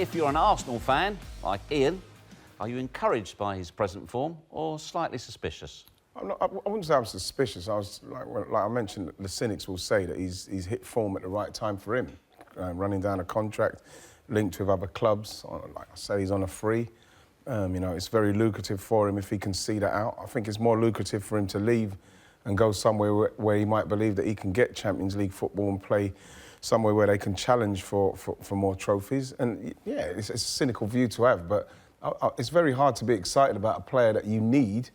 if you're an Arsenal fan, like Ian, are you encouraged by his present form or slightly suspicious? I wouldn't say I'm suspicious. I was like I mentioned, the cynics will say that he's hit form at the right time for him, running down a contract, linked with other clubs. Like I say, he's on a free. It's very lucrative for him if he can see that out. I think it's more lucrative for him to leave and go somewhere where he might believe that he can get Champions League football and play somewhere where they can challenge for more trophies. And yeah, it's a cynical view to have, but it's very hard to be excited about a player that you need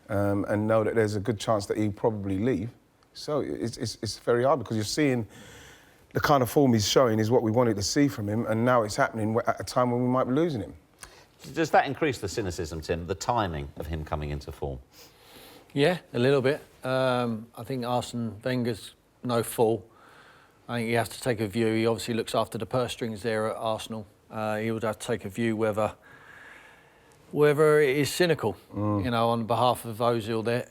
and know that there's a good chance that he'll probably leave. So it's very hard because you're seeing the kind of form he's showing is what we wanted to see from him, and now it's happening at a time when we might be losing him. Does that increase the cynicism, Tim, the timing of him coming into form? Yeah, a little bit. I think Arsene Wenger's no fool. I think he has to take a view. He obviously looks after the purse strings there at Arsenal. He would have to take a view whether it is cynical, on behalf of Ozil there.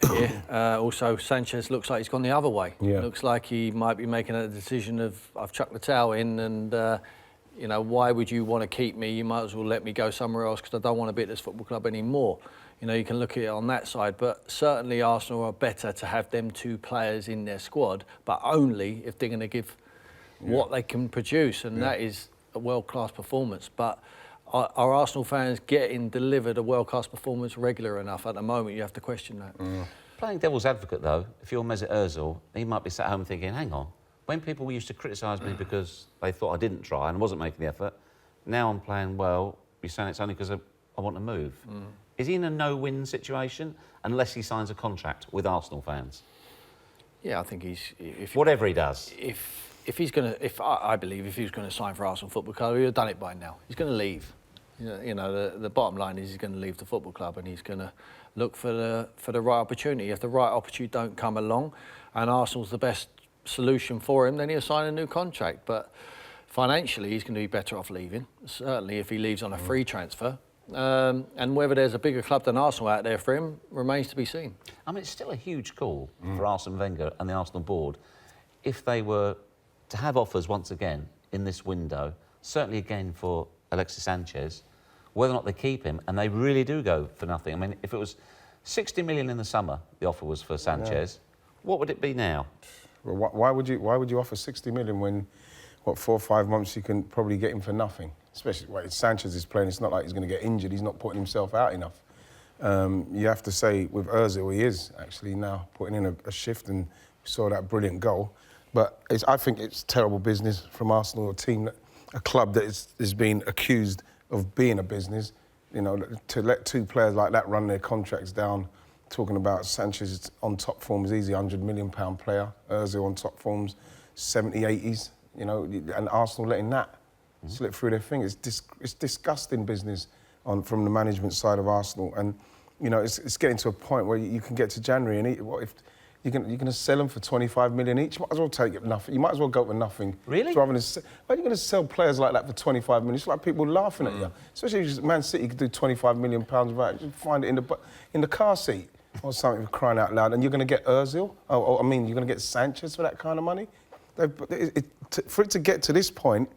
Also, Sanchez looks like he's gone the other way. Yeah. Looks like he might be making a decision of, I've chucked the towel in and, why would you want to keep me? You might as well let me go somewhere else because I don't want to be at this football club anymore. You can look at it on that side, but certainly Arsenal are better to have them two players in their squad, but only if they're going to give what they can produce, and that is a world-class performance. But are Arsenal fans getting delivered a world-class performance regular enough? At the moment, you have to question that. Playing devil's advocate, though, if you're Mesut Ozil, he might be sat home thinking, hang on, when people used to criticise me because they thought I didn't try and wasn't making the effort, now I'm playing well, you're saying it's only because I want to move. Is he in a no-win situation unless he signs a contract with Arsenal fans? Yeah, I think whatever he does. I believe if he was going to sign for Arsenal Football Club, he'd have done it by now. He's going to leave. The bottom line is he's going to leave the football club and he's going to look for the right opportunity. If the right opportunity don't come along, and Arsenal's the best solution for him, then he'll sign a new contract. But financially, he's going to be better off leaving. Certainly, if he leaves on a free transfer. And whether there's a bigger club than Arsenal out there for him remains to be seen. I mean, it's still a huge call for Arsene Wenger and the Arsenal board if they were to have offers once again in this window, certainly again for Alexis Sanchez, whether or not they keep him, and they really do go for nothing. I mean, if it was 60 million in the summer, the offer was for Sanchez, what would it be now? Well, why would you offer 60 million when, 4 or 5 months you can probably get him for nothing? Especially when Sanchez is playing, it's not like he's going to get injured. He's not putting himself out enough. You have to say with Ozil, he is actually now putting in a shift, and we saw that brilliant goal. But I think it's terrible business from Arsenal, a club that is being accused of being a business. To let two players like that run their contracts down, talking about Sanchez on top form is easy, £100 million player. Ozil on top forms, 70s, 80s. And Arsenal letting that slip through their fingers. It's disgusting business from the management side of Arsenal. And it's getting to a point where you can get to January and what if you're going to sell them for 25 million each? You might as well take it nothing. You might as well go for nothing. Really? Rather than why are you going to sell players like that for 25 million? It's like people laughing at you. Especially if Man City could do 25 million pounds right. You find it in the car seat or something, for crying out loud. And you're going to get Ozil? You're going to get Sanchez for that kind of money? For it to get to this point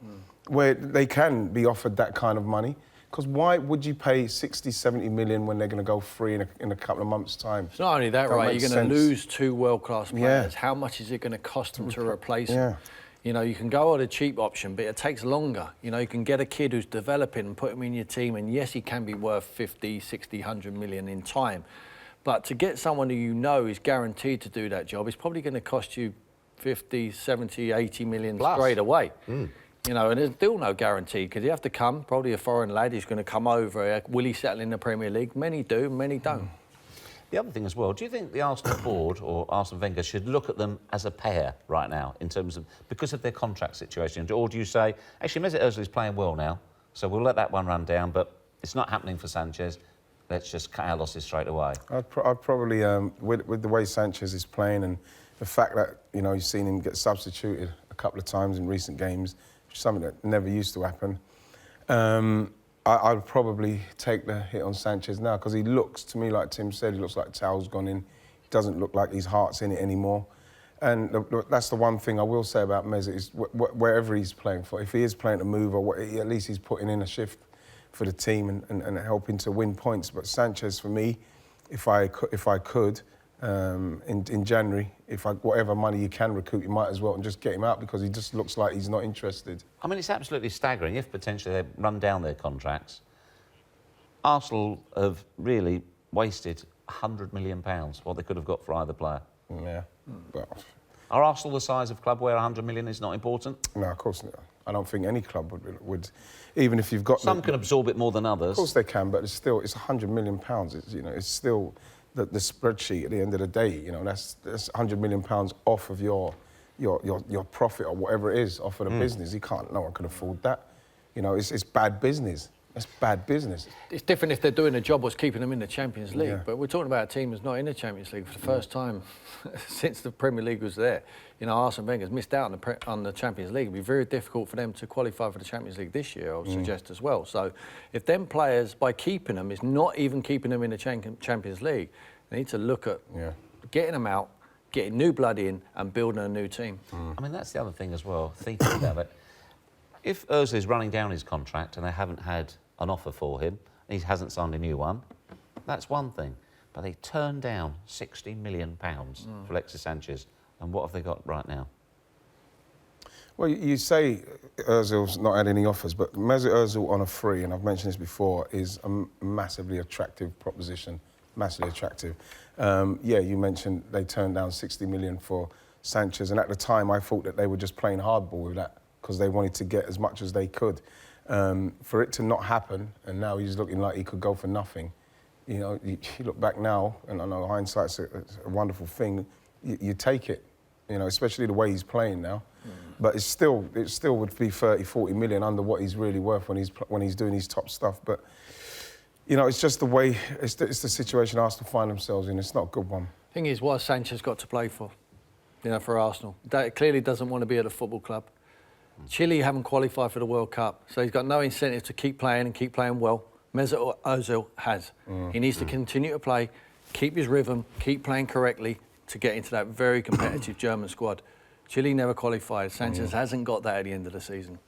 where they can be offered that kind of money, because why would you pay 60, 70 million when they're going to go free in a couple of months' time? It's not only that, right? You're going to lose two world-class players. Yeah. How much is it going to cost them to replace them? You can go on a cheap option, but it takes longer. You can get a kid who's developing and put him in your team, and yes, he can be worth 50, 60, 100 million in time. But to get someone who is guaranteed to do that job, it's probably going to cost you 50, 70, 80 million plus straight away. And there's still no guarantee, because you have to come, probably a foreign lad who's going to come over. Will he settle in the Premier League? Many do, many don't. The other thing as well, do you think the Arsenal board or Arsene Wenger should look at them as a pair right now in terms of, because of their contract situation? Or do you say, actually, Mesut Ozil is playing well now, so we'll let that one run down, but it's not happening for Sanchez. Let's just cut our losses straight away. I'd probably, with the way Sanchez is playing and the fact that, you've seen him get substituted a couple of times in recent games, something that never used to happen, I'd probably take the hit on Sanchez now, because he looks, to me, like Tim said, he looks like towel's gone in. He doesn't look like his heart's in it anymore. And that's the one thing I will say about Mesut is wherever he's playing for, if he is playing to move, or at least he's putting in a shift for the team and helping to win points. But Sanchez, for me, if I could, in January, whatever money you can recruit, you might as well and just get him out, because he just looks like he's not interested. I mean, it's absolutely staggering if potentially they run down their contracts. Arsenal have really wasted £100 million, what they could have got for either player. Yeah. Well, are Arsenal the size of club where 100 million is not important? No, of course not. I don't think any club would even if you've got... Some can absorb it more than others. Of course they can, but it's £100 million. It's still the spreadsheet at the end of the day. That's £100 million off of your profit or whatever it is, off of the business. No one can afford that. It's bad business. It's bad business. It's different if they're doing a job what's keeping them in the Champions League, Yeah. but we're talking about a team that's not in the Champions League for the first time since the Premier League was there. Arsene Wenger's missed out on the Champions League. It'd be very difficult for them to qualify for the Champions League this year, I would suggest as well. So if them players, by keeping them, is not even keeping them in the Champions League, they need to look at getting them out, getting new blood in and building a new team. I mean, that's the other thing as well, thinking about it. If Ozil is running down his contract and they haven't had an offer for him, and he hasn't signed a new one, that's one thing. But they turned down £60 million for Alexis Sanchez, and what have they got right now? Well, you say Ozil's not had any offers, but Mesut Ozil on a free, and I've mentioned this before, is a massively attractive proposition, massively attractive. You mentioned they turned down 60 million for Sanchez, and at the time I thought that they were just playing hardball with that, because they wanted to get as much as they could. For it to not happen, and now he's looking like he could go for nothing. You look back now, and I know hindsight's a wonderful thing. You take it, especially the way he's playing now. But it still would be 30, 40 million under what he's really worth when he's doing his top stuff. But it's just the way, it's the situation Arsenal find themselves in. It's not a good one. Thing is, what has Sanchez got to play for? For Arsenal, that clearly doesn't want to be at a football club. Chile haven't qualified for the World Cup, so he's got no incentive to keep playing and keep playing well. Mesut Ozil has. He needs to continue to play, keep his rhythm, keep playing correctly to get into that very competitive German squad. Chile never qualified. Sanchez hasn't got that at the end of the season.